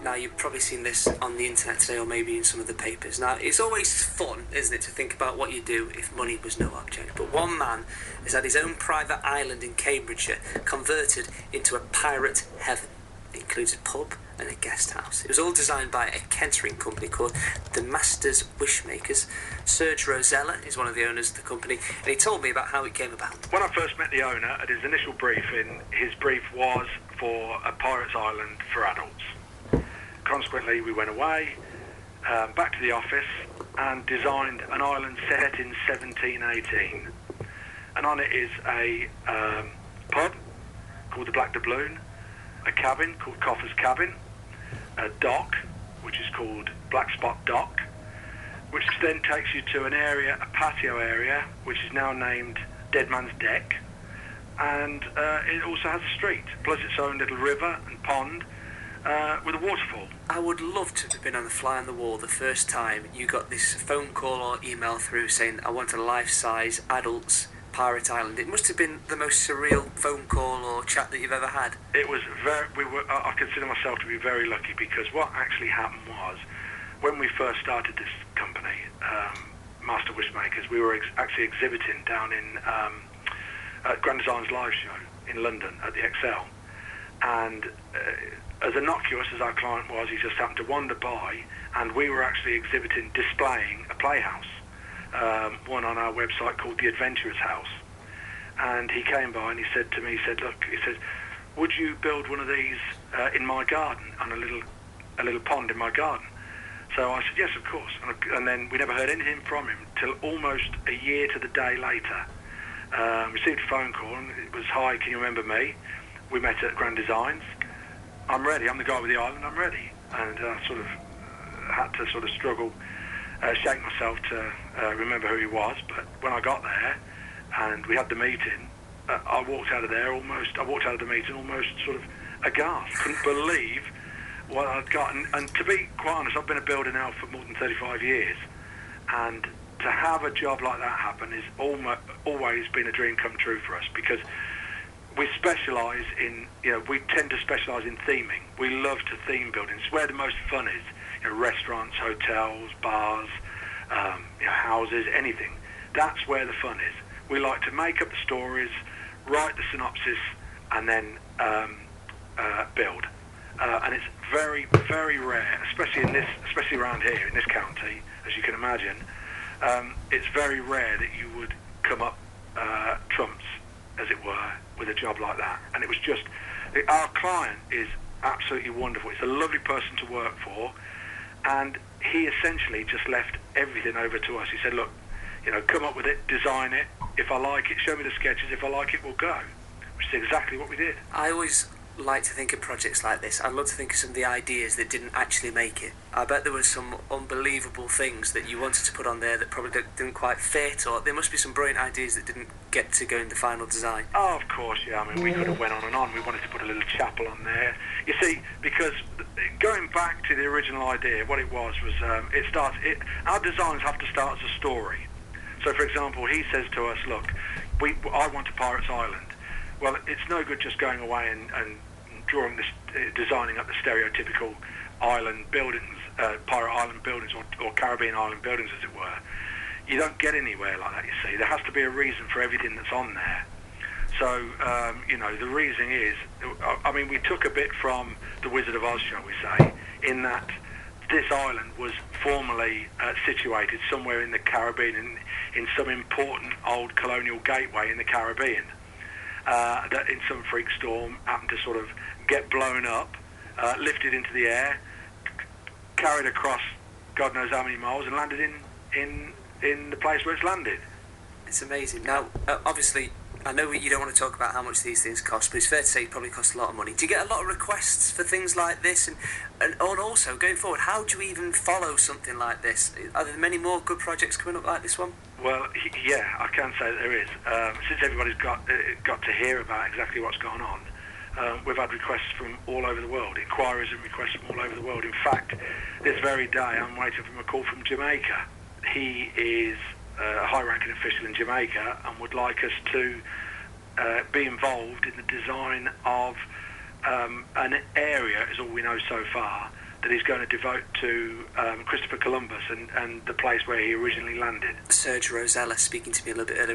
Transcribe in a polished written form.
Now, you've probably seen this on the internet today or maybe in some of the papers. Now, it's always fun, isn't it, to think about what you do if money was no object. But one man has had his own private island in Cambridgeshire converted into a pirate heaven. It includes a pub and a guest house. It was all designed by a catering company called the Master Wishmakers. Serge Rosella is one of the owners of the company, and he told me about how it came about. When I first met the owner at his initial briefing, his brief was for a pirate's island for adults. Consequently, we went away, back to the office, and designed an island set in 1718. And on it is a pub called the Black Doubloon, a cabin called Coffer's Cabin, a dock, which is called Black Spot Dock, which then takes you to an area, a patio area, which is now named Dead Man's Deck, and it also has a street, plus its own little river and pond with a waterfall. I would love to have been on the fly on the wall the first time you got this phone call or email through saying, I want a life-size adults pirate island. It must have been the most surreal phone call or chat that you've ever had. It was I consider myself to be very lucky, because what actually happened was, when we first started this company, Master Wishmakers, we were actually exhibiting down in at Grand Design's live show in London at the XL, and as innocuous as our client was, he just happened to wander by, and we were actually displaying a playhouse, one on our website called The Adventurer's House. And he came by and he said to me, look, would you build one of these in my garden, on a little pond in my garden? So I said, yes, of course. And then we never heard anything from him till almost a year to the day later. Received a phone call, and it was, hi, can you remember me? We met at Grand Designs. I'm ready, I'm the guy with the island, I'm ready. And I sort of had to sort of struggle, shake myself to remember who he was. But when I got there and we had the meeting, I walked out of the meeting almost sort of aghast. Couldn't believe what I'd got. And to be quite honest, I've been a builder now for more than 35 years. And to have a job like that happen is always been a dream come true for us, because we specialise in, we tend to specialise in theming. We love to theme buildings. It's where the most fun is. Restaurants, hotels, bars, houses, anything. That's where the fun is. We like to make up the stories, write the synopsis, and then build. And it's very, very rare, especially around here in this county, as you can imagine. It's very rare that you would come up trumps, as it were, with a job like that. And it was just, our client is absolutely wonderful. He's a lovely person to work for, and he essentially just left everything over to us. He said, look, come up with it, design it. If I like it, show me the sketches. If I like it, we'll go. Which is exactly what we did. I always like to think of projects like this. I'd love to think of some of the ideas that didn't actually make it. I bet there were some unbelievable things that you wanted to put on there that probably didn't quite fit, or there must be some brilliant ideas that didn't get to go in the final design. Oh, of course, yeah. I mean, we could have went on and on. We wanted to put a little chapel on there. You see, because going back to the original idea, what it was our designs have to start as a story. So, for example, he says to us, look, I want a pirate's island. Well, it's no good just going away and drawing designing up the stereotypical island buildings, pirate island buildings, or Caribbean island buildings, as it were. You don't get anywhere like that, you see. There has to be a reason for everything that's on there. So, the reason is, I mean, we took a bit from The Wizard of Oz, shall we say, in that this island was formerly situated somewhere in the Caribbean, in some important old colonial gateway in the Caribbean, that in some freak storm happened to sort of get blown up, lifted into the air, carried across God knows how many miles, and landed in the place where it's landed. It's amazing. Now, obviously, I know you don't want to talk about how much these things cost, but it's fair to say it probably costs a lot of money. Do you get a lot of requests for things like this? And also, going forward, how do you even follow something like this? Are there many more good projects coming up like this one? Well, yeah, I can say that there is. Since everybody's got to hear about exactly what's going on, we've had requests from all over the world, inquiries and requests from all over the world. In fact, this very day, I'm waiting for a call from Jamaica. He is a high-ranking official in Jamaica and would like us to be involved in the design of an area, is all we know so far, that he's going to devote to Christopher Columbus and the place where he originally landed. Serge Rosella speaking to me a little bit earlier